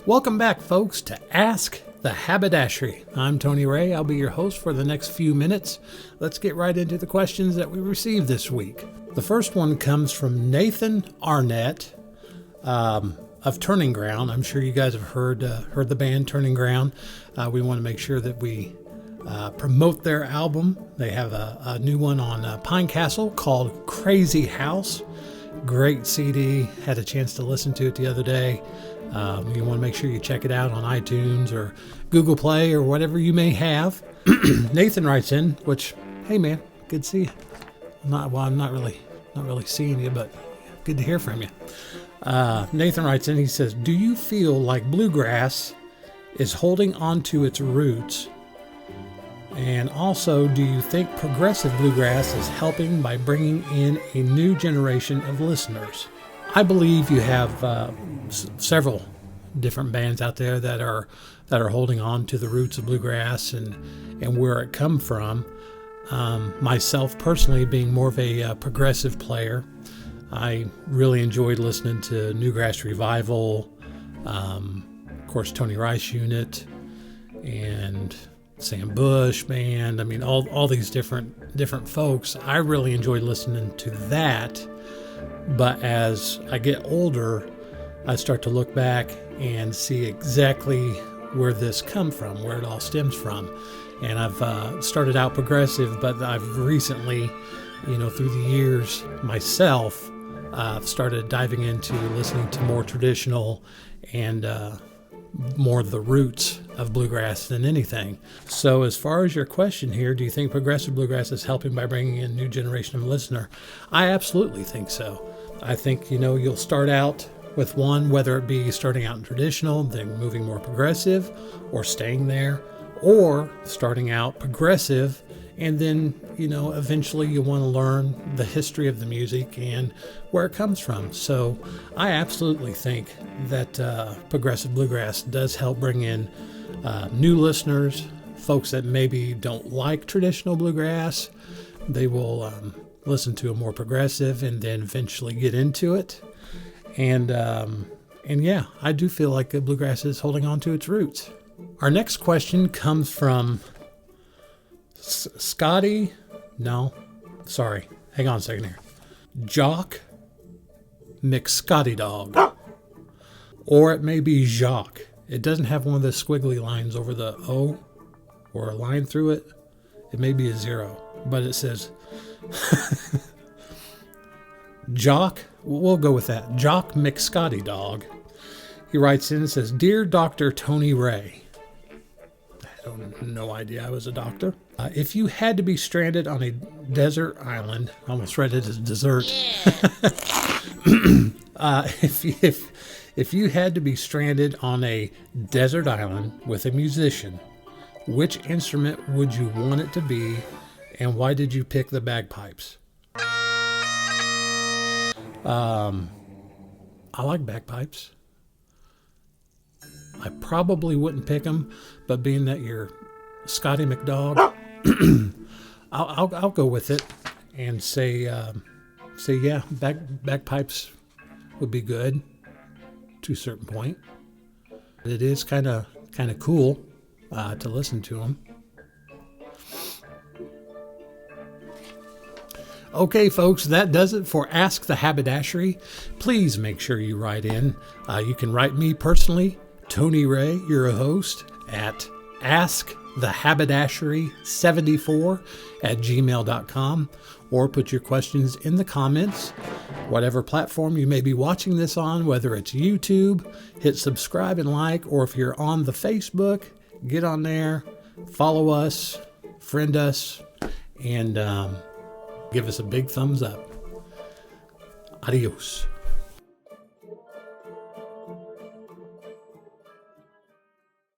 Welcome back, folks, to Ask the Haberdashery. I'm Tony Wray. I'll be your host for the next few minutes. Let's get right into the questions that we received this week. The first one comes from Nathan Arnett of Turning Ground. I'm sure you guys have heard the band Turning Ground. We want to make sure that we promote their album. They have a new one on Pine Castle called Crazy House. Great CD. Had a chance to listen to it the other day. You want to make sure you check it out on iTunes or Google Play or whatever you may have. Nathan writes in, which, hey man, good to see you. I'm not really seeing you, but good to hear from you. Nathan writes in, he says, do you feel like bluegrass is holding on to its roots? And also, do you think progressive bluegrass is helping by bringing in a new generation of listeners? I believe you have several different bands out there that are holding on to the roots of bluegrass and where it come from. Myself personally, being more of a progressive player, I really enjoyed listening to Newgrass Revival, of course Tony Rice Unit, and Sam Bush Band. I mean, all these different folks. I really enjoyed listening to that. But as I get older, I start to look back and see exactly where this come from, where it all stems from. And I've started out progressive, but I've recently, through the years myself, started diving into listening to more traditional and more the roots of bluegrass than anything. So as far as your question here, do you think progressive bluegrass is helping by bringing in a new generation of listener? I absolutely think so. I think, you'll start out with one, whether it be starting out in traditional, then moving more progressive, or staying there, or starting out progressive, and then, eventually you want to learn the history of the music and where it comes from. So I absolutely think that progressive bluegrass does help bring in new listeners, folks that maybe don't like traditional bluegrass. They will listen to a more progressive and then eventually get into it. And yeah, I do feel like the bluegrass is holding on to its roots. Our next question comes from Scotty. No, sorry. Hang on a second here. Jock McScotty Dog. Or it may be Jacques. It doesn't have one of the squiggly lines over the O or a line through it. It may be a zero, but it says Jock. We'll go with that. Jock McScotty Dog. He writes in and says, Dear Dr. Tony Wray. I don't no idea I was a doctor. If you had to be stranded on a desert island, I almost read it as dessert. If you had to be stranded on a desert island with a musician, which instrument would you want it to be, and why did you pick the bagpipes? I like bagpipes. I probably wouldn't pick them, but being that you're Scotty McDog, I'll go with it and say yeah, bagpipes would be good to a certain point. It is kind of cool to listen to them. Okay, folks, that does it for Ask the Haberdashery. Please make sure you write in. You can write me personally, Tony Wray, you're a host, at askthehaberdashery74@gmail.com, or put your questions in the comments. Whatever platform you may be watching this on, whether it's YouTube, hit subscribe and like, or if you're on the Facebook, get on there, follow us, friend us, and give us a big thumbs up. Adios.